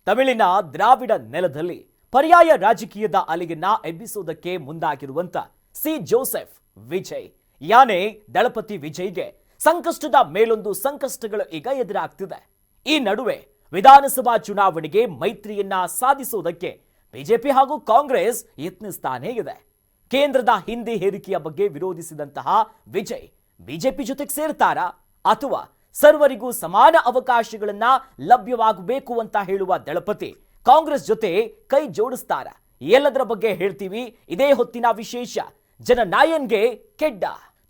ತಮಿಳಿನ ದ್ರಾವಿಡ ನೆಲದಲ್ಲಿ ಪರ್ಯಾಯ ರಾಜಕೀಯದ ಅಲೆಯನ್ನ ಎಬ್ಬಿಸುವುದಕ್ಕೆ ಮುಂದಾಗಿರುವಂತ ಸಿ ಜೋಸೆಫ್ ವಿಜಯ್ ಯಾನೆ ದಳಪತಿ ವಿಜಯ್ಗೆ ಸಂಕಷ್ಟದ ಮೇಲೊಂದು ಸಂಕಷ್ಟಗಳು ಈಗ ಎದುರಾಗ್ತಿದೆ. ಈ ನಡುವೆ ವಿಧಾನಸಭಾ ಚುನಾವಣೆಗೆ ಮೈತ್ರಿಯನ್ನ ಸಾಧಿಸುವುದಕ್ಕೆ ಬಿಜೆಪಿ ಹಾಗೂ ಕಾಂಗ್ರೆಸ್ ಯತ್ನಿಸ್ತಾನೇ ಇದೆ. ಕೇಂದ್ರದ ಹಿಂದಿ ಹೇರಿಕೆಯ ಬಗ್ಗೆ ವಿರೋಧಿಸಿದಂತಹ ವಿಜಯ್ ಬಿಜೆಪಿ ಜೊತೆಗೆ ಸೇರ್ತಾರಾ ಅಥವಾ ಸರ್ವರಿಗೂ ಸಮಾನ ಅವಕಾಶಗಳನ್ನ ಲಭ್ಯವಾಗಬೇಕು ಅಂತ ಹೇಳುವ ದಳಪತಿ ಕಾಂಗ್ರೆಸ್ ಜೊತೆ ಕೈ ಜೋಡಿಸ್ತಾರ? ಎಲ್ಲದರ ಬಗ್ಗೆ ಹೇಳ್ತೀವಿ. ಇದೇ ಹೊತ್ತಿನ ವಿಶೇಷ. ಜನನಾಯನ್ಗೆ ಕೆಡ್ಡ.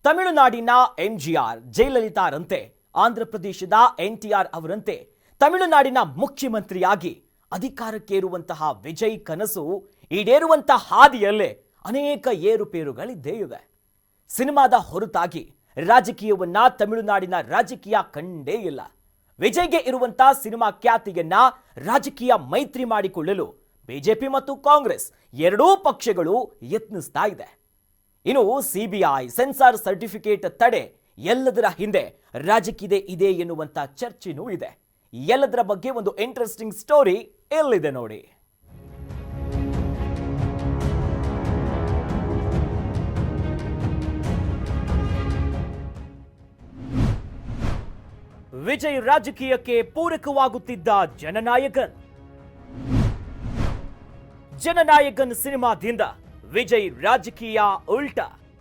ತಮಿಳುನಾಡಿನ ಎಂಜಿಆರ್, ಜಯಲಲಿತಾರಂತೆ ಆಂಧ್ರಪ್ರದೇಶದ ಎನ್ಟಿಆರ್ ಅವರಂತೆ ತಮಿಳುನಾಡಿನ ಮುಖ್ಯಮಂತ್ರಿಯಾಗಿ ಅಧಿಕಾರಕ್ಕೇರುವಂತಹ ವಿಜಯ್ ಕನಸು ಈಡೇರುವಂತಹ ಹಾದಿಯಲ್ಲೇ ಅನೇಕ ಏರುಪೇರುಗಳಿದ್ದೇ ಇವೆ. ಸಿನಿಮಾದ ಹೊರತಾಗಿ ರಾಜಕೀಯವನ್ನ ತಮಿಳುನಾಡಿನ ರಾಜಕೀಯ ಕಂಡೇ ಇಲ್ಲ. ವಿಜಯ್ಗೆ ಇರುವಂತಹ ಸಿನಿಮಾ ಖ್ಯಾತಿಯನ್ನ ರಾಜಕೀಯ ಮೈತ್ರಿ ಮಾಡಿಕೊಳ್ಳಲು ಬಿಜೆಪಿ ಮತ್ತು ಕಾಂಗ್ರೆಸ್ ಎರಡೂ ಪಕ್ಷಗಳು ಯತ್ನಿಸ್ತಾ ಇದೆ. ಇನ್ನು ಸಿಬಿಐ ಸೆನ್ಸಾರ್ ಸರ್ಟಿಫಿಕೇಟ್ ತಡೆ ಎಲ್ಲದರ ಹಿಂದೆ ರಾಜಕೀಯ ಇದೆ ಎನ್ನುವಂತ ಚರ್ಚೆನೂ ಇದೆ. ಎಲ್ಲದರ ಬಗ್ಗೆ ಒಂದು ಇಂಟ್ರೆಸ್ಟಿಂಗ್ ಸ್ಟೋರಿ ಎಲ್ಲಿದೆ ನೋಡಿ. ವಿಜಯ್ ರಾಜಕೀಯಕ್ಕೆ ಪೂರಕವಾಗುತ್ತಿದ್ದ ಜನನಾಯಕನ್ ಸಿನಿಮಾದಿಂದ ವಿಜಯ್ ರಾಜಕೀಯ ಉಲ್ಟ.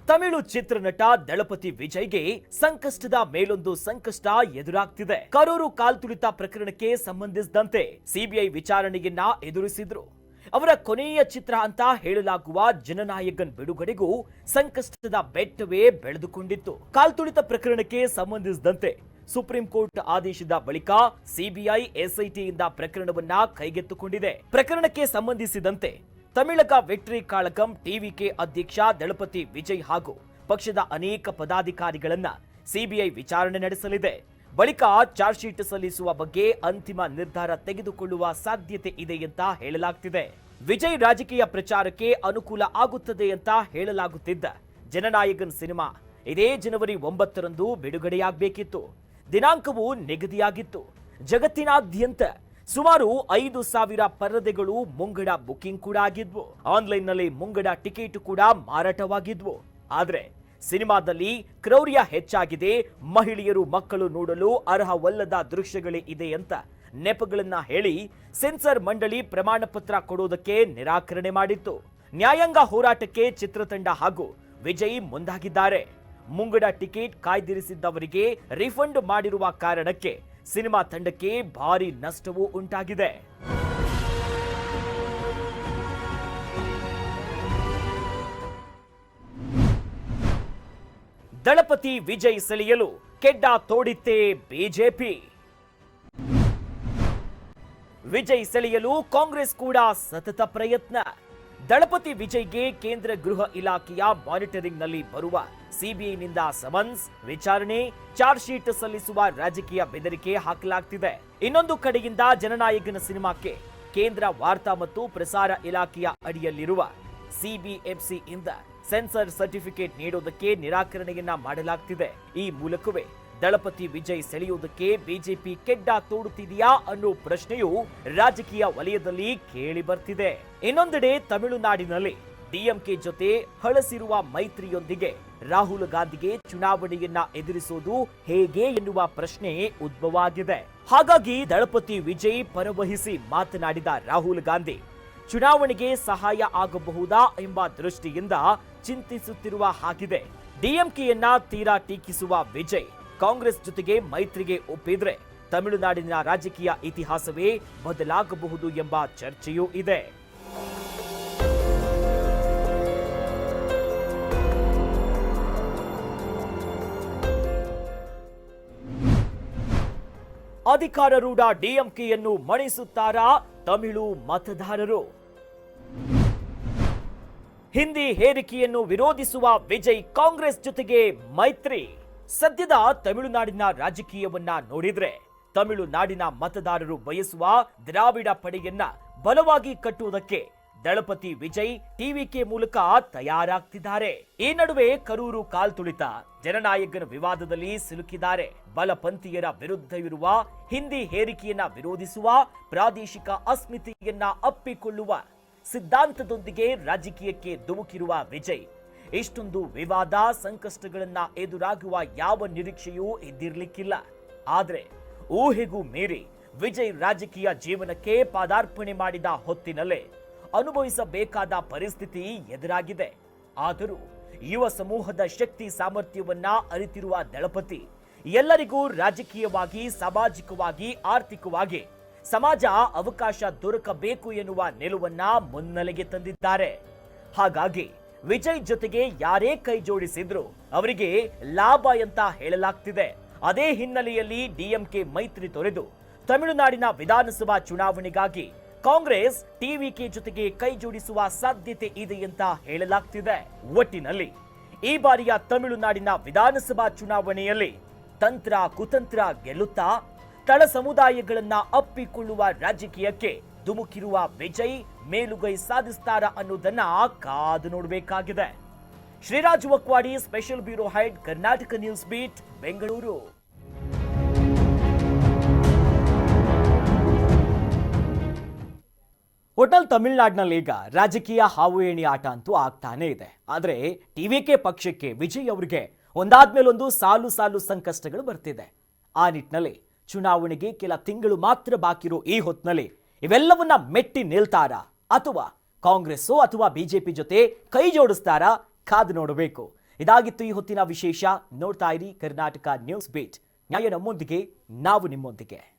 ತಮಿಳು ಚಿತ್ರನಟ ದಳಪತಿ ವಿಜಯ್ಗೆ ಸಂಕಷ್ಟದ ಮೇಲೊಂದು ಸಂಕಷ್ಟ ಎದುರಾಗ್ತಿದೆ. ಕರೂರು ಕಾಲ್ತುಳಿತ ಪ್ರಕರಣಕ್ಕೆ ಸಂಬಂಧಿಸಿದಂತೆ ಸಿಬಿಐ ವಿಚಾರಣೆಯನ್ನ ಎದುರಿಸಿದ್ರು. ಅವರ ಕೊನೆಯ ಚಿತ್ರ ಅಂತ ಹೇಳಲಾಗುವ ಜನನಾಯಕನ್ ಬಿಡುಗಡೆಗೂ ಸಂಕಷ್ಟದ ಬೆಟ್ಟವೇ ಬೆಳೆದುಕೊಂಡಿತ್ತು. ಕಾಲ್ತುಳಿತ ಪ್ರಕರಣಕ್ಕೆ ಸಂಬಂಧಿಸಿದಂತೆ ಸುಪ್ರೀಂ ಕೋರ್ಟ್ ಆದೇಶದ ಬಳಿಕ ಸಿಬಿಐ ಎಸ್ಐಟಿಯಿಂದ ಪ್ರಕರಣವನ್ನ ಕೈಗೆತ್ತಿಕೊಂಡಿದೆ. ಪ್ರಕರಣಕ್ಕೆ ಸಂಬಂಧಿಸಿದಂತೆ ತಮಿಳಕ ವೆಟ್ರಿ ಕಾಳಗಂ ಟಿವಿಕೆ ಅಧ್ಯಕ್ಷ ದಳಪತಿ ವಿಜಯ್ ಹಾಗೂ ಪಕ್ಷದ ಅನೇಕ ಪದಾಧಿಕಾರಿಗಳನ್ನ ಸಿಬಿಐ ವಿಚಾರಣೆ ನಡೆಸಲಿದೆ. ಬಳಿಕ ಚಾರ್ಜ್ ಶೀಟ್ ಸಲ್ಲಿಸುವ ಬಗ್ಗೆ ಅಂತಿಮ ನಿರ್ಧಾರ ತೆಗೆದುಕೊಳ್ಳುವ ಸಾಧ್ಯತೆ ಇದೆ ಅಂತ ಹೇಳಲಾಗ್ತಿದೆ. ವಿಜಯ್ ರಾಜಕೀಯ ಪ್ರಚಾರಕ್ಕೆ ಅನುಕೂಲ ಆಗುತ್ತದೆ ಅಂತ ಹೇಳಲಾಗುತ್ತಿದ್ದ ಜನನಾಯಕನ್ ಸಿನಿಮಾ ಇದೇ ಜನವರಿ 9ರಂದು ಬಿಡುಗಡೆಯಾಗಬೇಕಿತ್ತು. ದಿನಾಂಕವು ನಿಗದಿಯಾಗಿತ್ತು. ಜಗತ್ತಿನಾದ್ಯಂತ ಸುಮಾರು 5,000 ಪರದೆಗಳು ಮುಂಗಡ ಬುಕಿಂಗ್ ಕೂಡ ಆಗಿದ್ವು. ಆನ್ಲೈನ್ನಲ್ಲಿ ಮುಂಗಡ ಟಿಕೆಟ್ ಕೂಡ ಮಾರಾಟವಾಗಿದ್ವು. ಆದ್ರೆ ಸಿನಿಮಾದಲ್ಲಿ ಕ್ರೌರ್ಯ ಹೆಚ್ಚಾಗಿದೆ, ಮಹಿಳೆಯರು ಮಕ್ಕಳು ನೋಡಲು ಅರ್ಹವಲ್ಲದ ದೃಶ್ಯಗಳೇ ಇದೆ ಅಂತ ನೆಪಗಳನ್ನ ಹೇಳಿ ಸೆನ್ಸಾರ್ ಮಂಡಳಿ ಪ್ರಮಾಣ ಪತ್ರ ಕೊಡೋದಕ್ಕೆ ನಿರಾಕರಣೆ ಮಾಡಿತ್ತು. ನ್ಯಾಯಾಂಗ ಹೋರಾಟಕ್ಕೆ ಚಿತ್ರತಂಡ ಹಾಗೂ ವಿಜಯ್ ಮುಂದಾಗಿದ್ದಾರೆ. ಮುಂಗಡ ಟಿಕೆಟ್ ಕಾಯ್ದಿರಿಸಿದ್ದವರಿಗೆ ರಿಫಂಡ್ ಮಾಡಿರುವ ಕಾರಣಕ್ಕೆ ಸಿನಿಮಾ ತಂಡಕ್ಕೆ ಭಾರಿ ನಷ್ಟವೂ ಉಂಟಾಗಿದೆ. ದಳಪತಿ ವಿಜಯ್ ಸೆಳೆಯಲು ಕೆಡ್ಡ ತೋಡಿತ್ತೇ ಬಿಜೆಪಿ. ವಿಜಯ್ ಸೆಳೆಯಲು ಕಾಂಗ್ರೆಸ್ ಕೂಡ ಸತತ ಪ್ರಯತ್ನ. ದಳಪತಿ ವಿಜಯ್ಗೆ ಕೇಂದ್ರ ಗೃಹ ಇಲಾಖೆಯ ಮಾನಿಟರಿಂಗ್ ನಲ್ಲಿ ಬರುವ ಸಿಬಿಐನಿಂದ ಸಮನ್ಸ್, ವಿಚಾರಣೆ, ಚಾರ್ಜ್ ಶೀಟ್ ಸಲ್ಲಿಸುವ ರಾಜಕೀಯ ಬೆದರಿಕೆ ಹಾಕಲಾಗ್ತಿದೆ. ಇನ್ನೊಂದು ಕಡೆಯಿಂದ ಜನನಾಯಕನ ಸಿನಿಮಾಕ್ಕೆ ಕೇಂದ್ರ ವಾರ್ತಾ ಮತ್ತು ಪ್ರಸಾರ ಇಲಾಖೆಯ ಅಡಿಯಲ್ಲಿರುವ ಸಿಬಿಎಫ್ಸಿ ಇಂದ ಸೆನ್ಸರ್ ಸರ್ಟಿಫಿಕೇಟ್ ನೀಡೋದಕ್ಕೆ ನಿರಾಕರಣೆಯನ್ನ ಮಾಡಲಾಗ್ತಿದೆ. ಈ ಮೂಲಕವೇ ದಳಪತಿ ವಿಜಯ್ ಸೆಳೆಯುವುದಕ್ಕೆ ಬಿಜೆಪಿ ಕೆಡ್ಡ ತೋಡುತ್ತಿದೆಯಾ ಅನ್ನೋ ಪ್ರಶ್ನೆಯು ರಾಜಕೀಯ ವಲಯದಲ್ಲಿ ಕೇಳಿ ಬರ್ತಿದೆ. ಇನ್ನೊಂದೆಡೆ ತಮಿಳುನಾಡಿನಲ್ಲಿ ಡಿಎಂಕೆ ಜೊತೆ ಹಳಸಿರುವ ಮೈತ್ರಿಯೊಂದಿಗೆ ರಾಹುಲ್ ಗಾಂಧಿಗೆ ಚುನಾವಣೆಯನ್ನ ಎದುರಿಸುವುದು ಹೇಗೆ ಎನ್ನುವ ಪ್ರಶ್ನೆ ಉದ್ಭವ ಆಗಿದೆ. ಹಾಗಾಗಿ ದಳಪತಿ ವಿಜಯ್ ಪರವಹಿಸಿ ಮಾತನಾಡಿದ ರಾಹುಲ್ ಗಾಂಧಿ ಚುನಾವಣೆಗೆ ಸಹಾಯ ಆಗಬಹುದಾ ಎಂಬ ದೃಷ್ಟಿಯಿಂದ ಚಿಂತಿಸುತ್ತಿರುವ ಹಾಗಿದೆ. ಡಿಎಂಕೆಯನ್ನ ತೀರಾ ಟೀಕಿಸುವ ವಿಜಯ್ ಕಾಂಗ್ರೆಸ್ ಜೊತೆಗೆ ಮೈತ್ರಿಗೆ ಒಪ್ಪಿದ್ರೆ ತಮಿಳುನಾಡಿನ ರಾಜಕೀಯ ಇತಿಹಾಸವೇ ಬದಲಾಗಬಹುದು ಎಂಬ ಚರ್ಚೆಯೂ ಇದೆ. ಅಧಿಕಾರಾರೂಢ ಡಿಎಂಕೆಯನ್ನು ಮಣಿಸುತ್ತಾರಾ ತಮಿಳು ಮತದಾರರು? ಹಿಂದಿ ಹೇರಿಕೆಯನ್ನು ವಿರೋಧಿಸುವ ವಿಜಯ್ ಕಾಂಗ್ರೆಸ್ ಜೊತೆಗೆ ಮೈತ್ರಿ. ಸದ್ಯದ ತಮಿಳುನಾಡಿನ ರಾಜಕೀಯವನ್ನ ನೋಡಿದ್ರೆ ತಮಿಳುನಾಡಿನ ಮತದಾರರು ಬಯಸುವ ದ್ರಾವಿಡ ಪಡೆಯನ್ನ ಬಲವಾಗಿ ಕಟ್ಟುವುದಕ್ಕೆ ದಳಪತಿ ವಿಜಯ್ ಟಿವಿಕೆ ಮೂಲಕ ತಯಾರಾಗ್ತಿದ್ದಾರೆ. ಈ ನಡುವೆ ಕರೂರು ಕಾಲ್ತುಳಿತ ಜನನಾಯಕನ ವಿವಾದದಲ್ಲಿ ಸಿಲುಕಿದ್ದಾರೆ. ಬಲಪಂಥೀಯರ ವಿರುದ್ಧವಿರುವ ಹಿಂದಿ ಹೇರಿಕೆಯನ್ನ ವಿರೋಧಿಸುವ, ಪ್ರಾದೇಶಿಕ ಅಸ್ಮಿತೆಯನ್ನ ಅಪ್ಪಿಕೊಳ್ಳುವ ಸಿದ್ಧಾಂತದೊಂದಿಗೆ ರಾಜಕೀಯಕ್ಕೆ ಧುಮುಕಿರುವ ವಿಜಯ್ ಇಷ್ಟೊಂದು ವಿವಾದ ಸಂಕಷ್ಟಗಳನ್ನ ಎದುರಾಗುವ ಯಾವ ನಿರೀಕ್ಷೆಯೂ ಇದ್ದಿರ್ಲಿಕ್ಕಿಲ್ಲ. ಆದ್ರೆ ಊಹೆಗೂ ಮೀರಿ ವಿಜಯ್ ರಾಜಕೀಯ ಜೀವನಕ್ಕೆ ಪಾದಾರ್ಪಣೆ ಮಾಡಿದ ಹೊತ್ತಿನಲ್ಲೇ ಅನುಭವಿಸಬೇಕಾದ ಪರಿಸ್ಥಿತಿ ಎದುರಾಗಿದೆ. ಆದರೂ ಯುವ ಸಮೂಹದ ಶಕ್ತಿ ಸಾಮರ್ಥ್ಯವನ್ನ ಅರಿತಿರುವ ದಳಪತಿ ಎಲ್ಲರಿಗೂ ರಾಜಕೀಯವಾಗಿ, ಸಾಮಾಜಿಕವಾಗಿ, ಆರ್ಥಿಕವಾಗಿ ಸಮಾಜ ಅವಕಾಶ ದೊರಕಬೇಕು ಎನ್ನುವ ನಿಲುವನ್ನ ಮುನ್ನೆಲೆಗೆ ತಂದಿದ್ದಾರೆ. ಹಾಗಾಗಿ ವಿಜಯ್ ಜೊತೆಗೆ ಯಾರೇ ಕೈ ಜೋಡಿಸಿದ್ರು ಅವರಿಗೆ ಲಾಭ ಅಂತ ಹೇಳಲಾಗ್ತಿದೆ. ಅದೇ ಹಿನ್ನೆಲೆಯಲ್ಲಿ ಡಿಎಂಕೆ ಮೈತ್ರಿ ತೊರೆದು ತಮಿಳುನಾಡಿನ ವಿಧಾನಸಭಾ ಚುನಾವಣೆಗಾಗಿ ಕಾಂಗ್ರೆಸ್ ಟಿವಿಕೆ ಜೊತೆಗೆ ಕೈ ಜೋಡಿಸುವ ಸಾಧ್ಯತೆ ಇದೆ ಅಂತ ಹೇಳಲಾಗ್ತಿದೆ. ಒಟ್ಟಿನಲ್ಲಿ ಈ ಬಾರಿಯ ತಮಿಳುನಾಡಿನ ವಿಧಾನಸಭಾ ಚುನಾವಣೆಯಲ್ಲಿ ತಂತ್ರ ಕುತಂತ್ರ ಗೆಲ್ಲುತ್ತಾ ತಳ ಸಮುದಾಯಗಳನ್ನ ಅಪ್ಪಿಕೊಳ್ಳುವ ರಾಜಕೀಯಕ್ಕೆ ಧುಮುಕಿರುವ ವಿಜಯ್ ಮೇಲುಗೈ ಸಾಧಿಸ್ತಾರಾ ಅನ್ನೋದನ್ನ ಕಾದು ನೋಡಬೇಕಾಗಿದೆ. Shreeraj Vakwadi, special bureau head, Karnataka News Beat, Bengaluru. ಒಟ್ನಲ್ಲಿ ತಮಿಳುನಾಡಿನಲ್ಲಿ ಈಗ ರಾಜಕೀಯ ಹಾವು ಏಣಿ ಆಟ ಅಂತೂ ಆಗ್ತಾನೆ ಇದೆ. ಆದ್ರೆ ಟಿವಿಕೆ ಪಕ್ಷಕ್ಕೆ ವಿಜಯ್ ಅವರಿಗೆ ಒಂದಾದ್ಮೇಲೊಂದು ಸಾಲು ಸಾಲು ಸಂಕಷ್ಟಗಳು ಬರ್ತಿದೆ. ಆ ನಿಟ್ಟಿನಲ್ಲಿ ಚುನಾವಣೆಗೆ ಕೆಲ ತಿಂಗಳು ಮಾತ್ರ ಬಾಕಿರೋ ಈ ಹೊತ್ತಿನಲ್ಲಿ ಇವೆಲ್ಲವನ್ನ ಮೆಟ್ಟಿ ನಿಲ್ತಾರಾ ಅಥವಾ ಕಾಂಗ್ರೆಸ್ ಅಥವಾ ಬಿಜೆಪಿ ಜೊತೆ ಕೈ ಜೋಡಿಸ್ತಾರಾ? ಕಾದು ನೋಡಬೇಕು. ಇದಾಗಿತ್ತು ಈ ಹೊತ್ತಿನ ವಿಶೇಷ. ನೋಡ್ತಾ ಇರಿ ಕರ್ನಾಟಕ ನ್ಯೂಸ್ ಬೀಟ್. ನ್ಯಾಯ ನಮ್ಮೊಂದಿಗೆ, ನಾವು ನಿಮ್ಮೊಂದಿಗೆ.